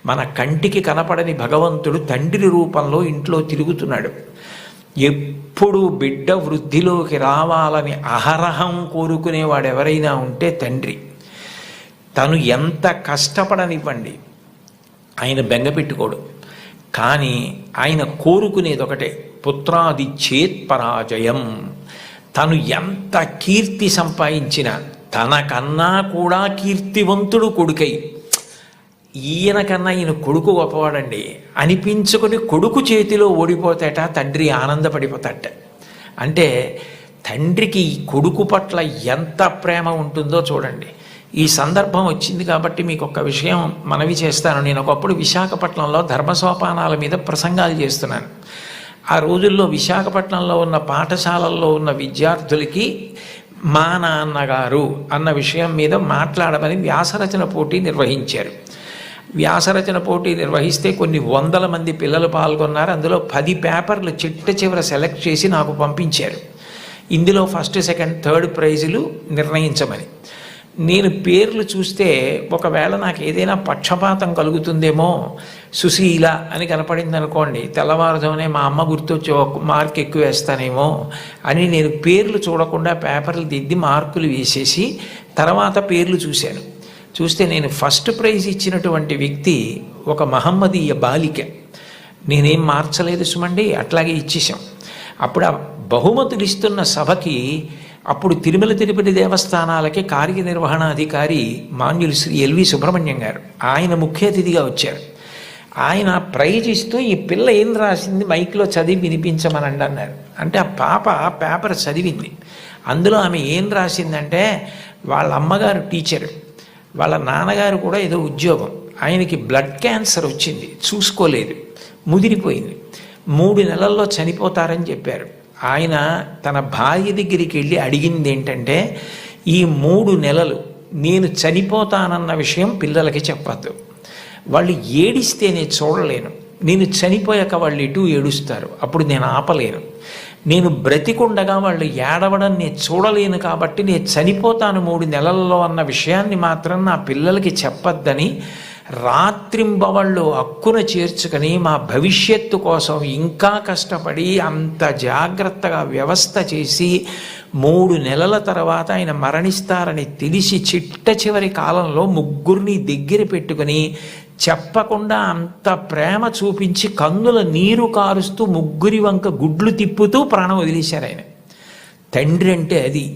మన కంటికి కనపడని భగవంతుడు తండ్రి రూపంలో ఇంట్లో తిరుగుతున్నాడు. ఎప్పుడు బిడ్డ వృద్ధిలోకి రావాలని అహరహం కోరుకునేవాడు ఎవరైనా ఉంటే తండ్రి. తను ఎంత కష్టపడనివ్వండి, ఆయన బెంగ పెట్టుకోడు. కానీ ఆయన కోరుకునేది ఒకటే, పుత్రాది చేత్ పరాజయం. తను ఎంత కీర్తి సంపాదించినా తనకన్నా కూడా కీర్తివంతుడు కొడుకై, ఈయనకన్నా ఈయన కొడుకు గొప్పవాడండి అనిపించుకొని కొడుకు చేతిలో ఓడిపోతాట తండ్రి ఆనందపడిపోతాట. అంటే తండ్రికి ఈ కొడుకు పట్ల ఎంత ప్రేమ ఉంటుందో చూడండి. ఈ సందర్భం వచ్చింది కాబట్టి మీకు ఒక విషయం మనవి చేస్తాను. నేను ఒకప్పుడు విశాఖపట్నంలో ధర్మసోపానాల మీద ప్రసంగాలు చేస్తున్నాను. ఆ రోజుల్లో విశాఖపట్నంలో ఉన్న పాఠశాలల్లో ఉన్న విద్యార్థులకి మా నాన్నగారు అన్న విషయం మీద మాట్లాడమని వ్యాసరచన పోటీ నిర్వహించారు. వ్యాసరచన పోటీ నిర్వహిస్తే కొన్ని వందల మంది పిల్లలు పాల్గొన్నారు. అందులో 10 పేపర్లు చిట్ట చివర సెలెక్ట్ చేసి నాకు పంపించారు. ఇందులో ఫస్ట్, సెకండ్, థర్డ్ ప్రైజులు నిర్ణయించమని. నేను పేర్లు చూస్తే ఒకవేళ నాకు ఏదైనా పక్షపాతం కలుగుతుందేమో, సుశీల అని కనపడింది అనుకోండి, తెల్లవారుజామునే మా అమ్మ గుర్తొచ్చి ఒక మార్క్ ఎక్కువ వేస్తానేమో అని నేను పేర్లు చూడకుండా పేపర్లు దిద్ది మార్కులు వేసేసి తర్వాత పేర్లు చూశాను. చూస్తే నేను ఫస్ట్ ప్రైజ్ ఇచ్చినటువంటి వ్యక్తి ఒక మహమ్మదీయ బాలిక. నేనేం మార్చలేదు సుమండి, అట్లాగే ఇచ్చేసాం. అప్పుడు ఆ బహుమతులు ఇస్తున్న సభకి అప్పుడు తిరుమల తిరుపతి దేవస్థానాలకి కార్యనిర్వహణాధికారి మాన్యులు శ్రీ ఎల్వి సుబ్రహ్మణ్యం గారు, ఆయన ముఖ్య అతిథిగా వచ్చారు. ఆయన ప్రైజ్ ఇస్తూ ఈ పిల్ల ఏం రాసింది మైక్లో చదివి వినిపించమనండి అన్నారు. అంటే ఆ పాప పేపర్ చదివింది. అందులో ఆమె ఏం రాసిందంటే, వాళ్ళ అమ్మగారు టీచరు, వాళ్ళ నాన్నగారు కూడా ఏదో ఉద్యోగం, ఆయనకి బ్లడ్ క్యాన్సర్ వచ్చింది, చూసుకోలేదు, ముదిరిపోయింది, 3 నెలల్లో చనిపోతారని చెప్పారు. ఆయన తన భార్య దగ్గరికి వెళ్ళి అడిగింది ఏంటంటే, ఈ 3 నెలలు నేను చనిపోతానన్న విషయం పిల్లలకి చెప్పద్దు, వాళ్ళు ఏడిస్తే నేను చూడలేను, నేను చనిపోయాక వాళ్ళు ఎటు ఏడుస్తారు, అప్పుడు నేను ఆపలేను, నేను బ్రతికుండగా వాళ్ళు ఏడవడం నేను చూడలేను, కాబట్టి నేను చనిపోతాను 3 నెలల్లో అన్న విషయాన్ని మాత్రం నా పిల్లలకి చెప్పద్దని రాత్రింబవళ్ళు హక్కున చేర్చుకొని మా భవిష్యత్తు కోసం ఇంకా కష్టపడి అంత జాగ్రత్తగా వ్యవస్థ చేసి 3 నెలల తర్వాత ఆయన మరణిస్తారని తెలిసి చిట్ట చివరి కాలంలో 3 దగ్గర పెట్టుకుని చెప్పకుండా అంత ప్రేమ చూపించి కన్నుల నీరు కారుస్తూ 3 వంక గుడ్లు తిప్పుతూ ప్రాణం వదిలేశారు ఆయన. తండ్రి అంటే అది.